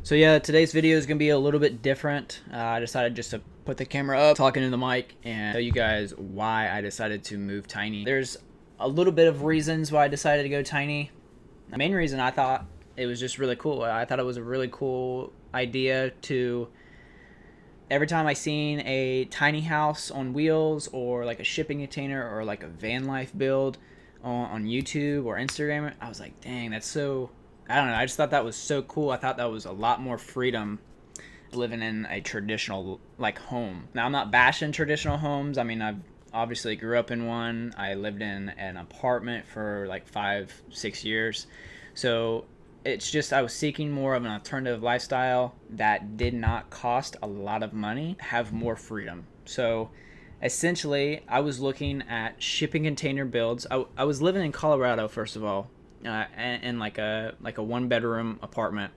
So yeah, today's video is going to be a little bit different. I decided just to put the camera up, talking to the mic, and tell you guys why I decided to move tiny. There's a little bit of reasons why I decided to go tiny. The main reason, I thought it was just really cool. I thought it was a really cool idea to, every time I seen a tiny house on wheels or like a shipping container or like a van life build on YouTube or Instagram, I was like, dang, that's so, I don't know, I just thought that was so cool. I thought that was a lot more freedom living in a traditional like home. Now, I'm not bashing traditional homes. I mean, I've obviously grew up in one. I lived in an apartment for like 5-6 years. So it's just, I was seeking more of an alternative lifestyle that did not cost a lot of money, have more freedom. So essentially, I was looking at shipping container builds. I was living in Colorado, first of all, in like a one bedroom apartment,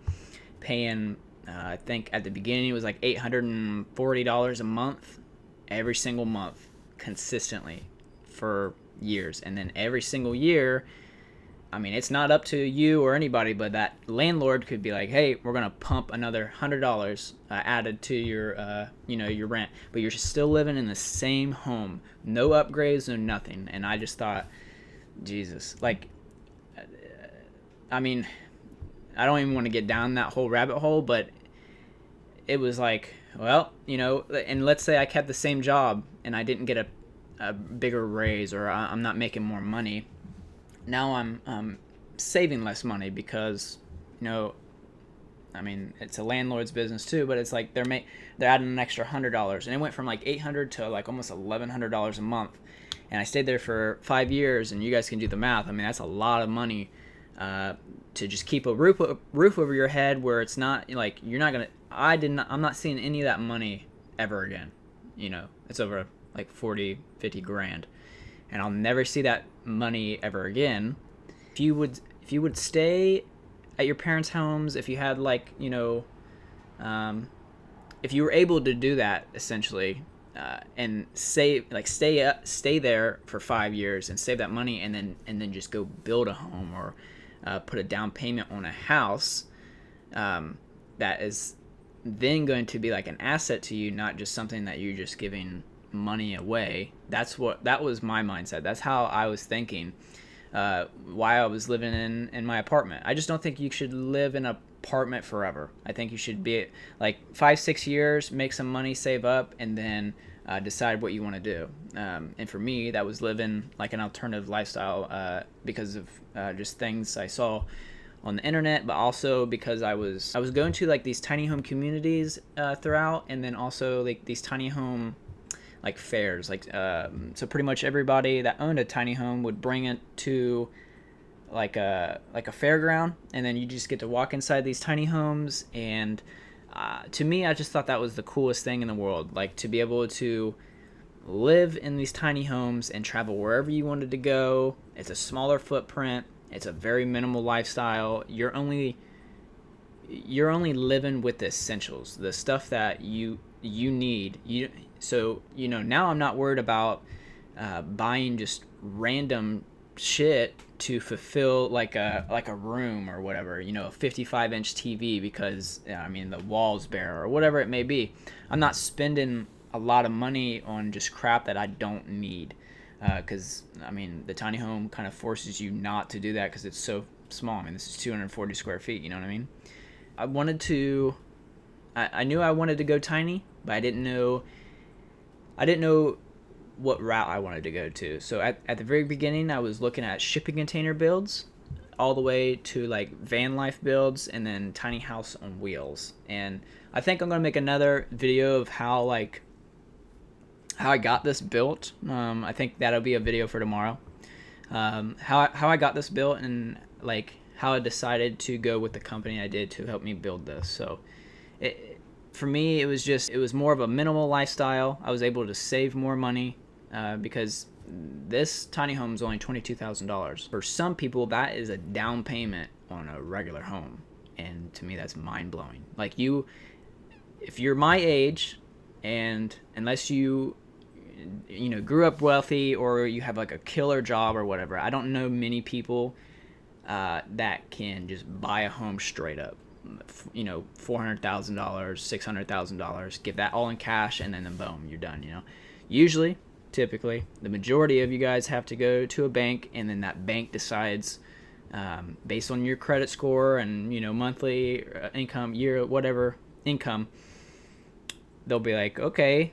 paying I think at the beginning it was like $840 a month, every single month, consistently for years. And then every single year, I mean, it's not up to you or anybody, but that landlord could be like, "Hey, we're gonna pump another $100 added to your, your rent," but you're still living in the same home, no upgrades, no nothing. And I just thought, Jesus, like, I mean, I don't even want to get down that whole rabbit hole, but it was like, well, and let's say I kept the same job and I didn't get a bigger raise, or I'm not making more money. Now I'm saving less money because, I mean, it's a landlord's business too, but it's like they're adding an extra $100, and it went from like $800 to like almost $1,100 a month. And I stayed there for 5 years, and you guys can do the math. I mean, that's a lot of money to just keep a roof over your head, where it's not like you're not gonna. I'm not seeing any of that money ever again. It's over like 40-50 grand, and I'll never see that money ever again. If you would stay at your parents' homes, if you had like, if you were able to do that essentially, and stay there for 5 years and save that money, and then just go build a home, or put a down payment on a house, that is then going to be like an asset to you, not just something that you're just giving money away. That was my mindset. That's how I was thinking, why I was living in my apartment. I just don't think you should live in an apartment forever. I think you should be like 5-6 years, make some money, save up, and then decide what you want to do. And for me, that was living like an alternative lifestyle, because of just things I saw on the internet, but also because I was going to like these tiny home communities throughout, and then also like these tiny home like fairs, like so pretty much everybody that owned a tiny home would bring it to like a fairground, and then you just get to walk inside these tiny homes. And to me, I just thought that was the coolest thing in the world, like to be able to live in these tiny homes and travel wherever you wanted to go. It's a smaller footprint, it's a very minimal lifestyle. You're only living with the essentials, the stuff that you need. So now I'm not worried about buying just random shit to fulfill like a room or whatever, a 55-inch TV, because I mean the wall's bare or whatever it may be. I'm not spending a lot of money on just crap that I don't need, because I mean the tiny home kind of forces you not to do that because it's so small. I mean, this is 240 square feet, you know what I mean? I knew I wanted to go tiny, but I didn't know what route I wanted to go to. So at the very beginning, I was looking at shipping container builds, all the way to like van life builds, and then tiny house on wheels. And I think I'm gonna make another video of how I got this built. I think that'll be a video for tomorrow. How I got this built, and like how I decided to go with the company I did to help me build this. So for me, it was more of a minimal lifestyle. I was able to save more money, because this tiny home is only $22,000. For some people, that is a down payment on a regular home, and to me, that's mind blowing. Like if you're my age, and unless you grew up wealthy, or you have like a killer job or whatever, I don't know many people that can just buy a home straight up. you know, $400,000, $600,000, give that all in cash, and then boom, you're done. You know, usually, typically, the majority of you guys have to go to a bank, and then that bank decides, based on your credit score and, you know, monthly income, year, whatever income, they'll be like, okay,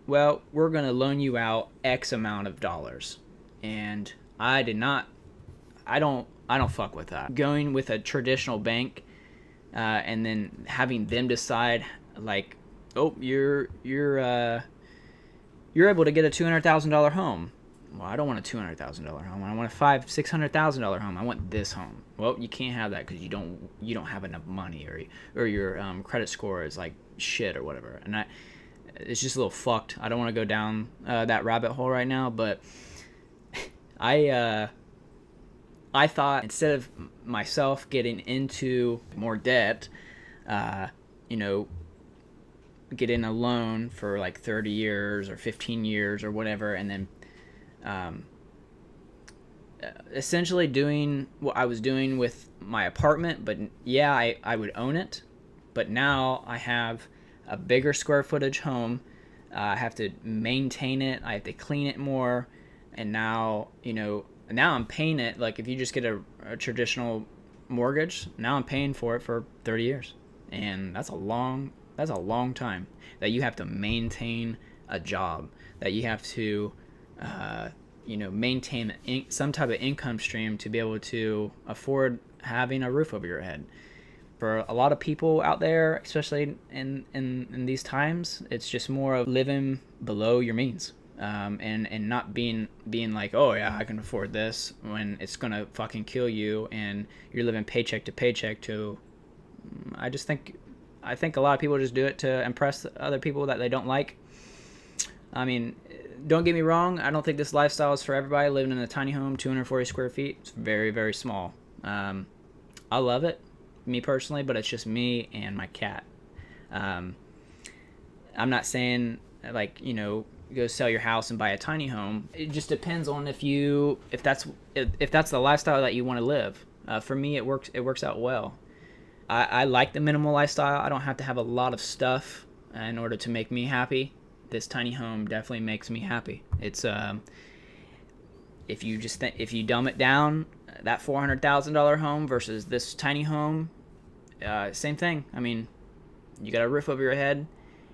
well, we're going to loan you out X amount of dollars. And I don't fuck with that. Going with a traditional bank, and then having them decide, like, oh, you're able to get a $200,000 home. Well, I don't want a $200,000 home. I want a $600,000 home. I want this home. Well, you can't have that because you don't have enough money, or your credit score is like shit or whatever. And it's just a little fucked. I don't want to go down that rabbit hole right now, but I thought, instead of myself getting into more debt, you know, getting a loan for like 30 years or 15 years or whatever, and then essentially doing what I was doing with my apartment. But yeah, I would own it, but now I have a bigger square footage home. I have to maintain it. I have to clean it more. And now, you know, now I'm paying it. Like, if you just get a traditional mortgage, now I'm paying for it for 30 years. And that's a long time that you have to maintain a job, that you have to, you know, maintain some type of income stream to be able to afford having a roof over your head. For a lot of people out there, especially in these times, it's just more of living below your means, and not being like, oh yeah, I can afford this, when it's gonna fucking kill you and you're living paycheck to paycheck. I think a lot of people just do it to impress other people that they don't like. I mean, don't get me wrong, I don't think this lifestyle is for everybody. Living in a tiny home, 240 square feet, it's very, very small. I love it, me personally, but it's just me and my cat. I'm not saying, like, you know, go sell your house and buy a tiny home. It just depends on if that's the lifestyle that you want to live. For me, it works out well. I like the minimal lifestyle. I don't have to have a lot of stuff in order to make me happy. This tiny home definitely makes me happy. It's if you dumb it down, that $400,000 home versus this tiny home, same thing. I mean, you got a roof over your head,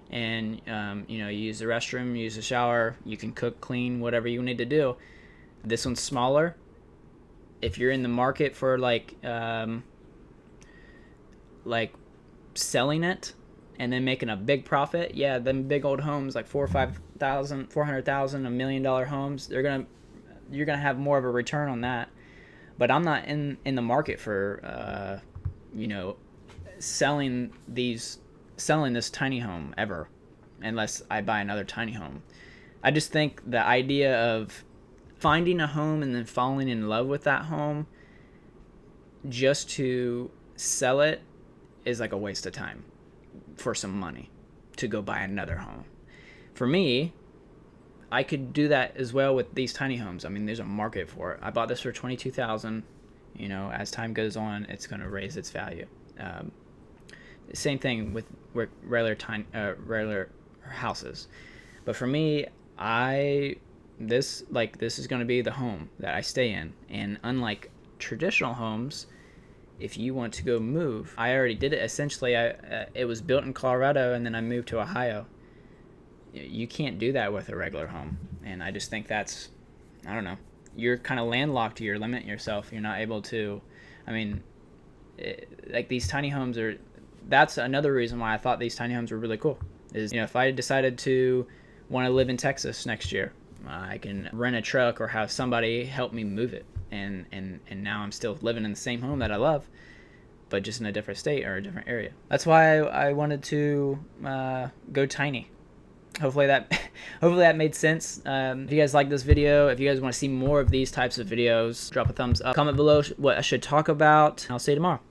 and you know, you use the restroom, you use the shower, you can cook, clean, whatever you need to do. This one's smaller. If you're in the market for like selling it and then making a big profit, yeah, them big old homes, like $400,000, $1 million homes, you're gonna have more of a return on that. But I'm not in the market for you know, selling this tiny home ever, unless I buy another tiny home. I just think the idea of finding a home and then falling in love with that home just to sell it is like a waste of time for some money to go buy another home. For me, I could do that as well with these tiny homes. I mean, there's a market for it. I bought this for $22,000. You know, as time goes on, it's going to raise its value. Same thing with regular houses. But for me, this is going to be the home that I stay in. And unlike traditional homes, if you want to go move, I already did it. Essentially, it was built in Colorado, and then I moved to Ohio. You can't do that with a regular home. And I just think that's, I don't know, you're kind of landlocked. You're limiting yourself. You're not able to, I mean, like these tiny homes that's another reason why I thought these tiny homes were really cool. Is, you know, if I decided to want to live in Texas next year, I can rent a truck or have somebody help me move it. And now I'm still living in the same home that I love, but just in a different state or a different area. That's why I wanted to go tiny. Hopefully that made sense. If you guys like this video, if you guys want to see more of these types of videos, drop a thumbs up. Comment below what I should talk about. I'll see you tomorrow.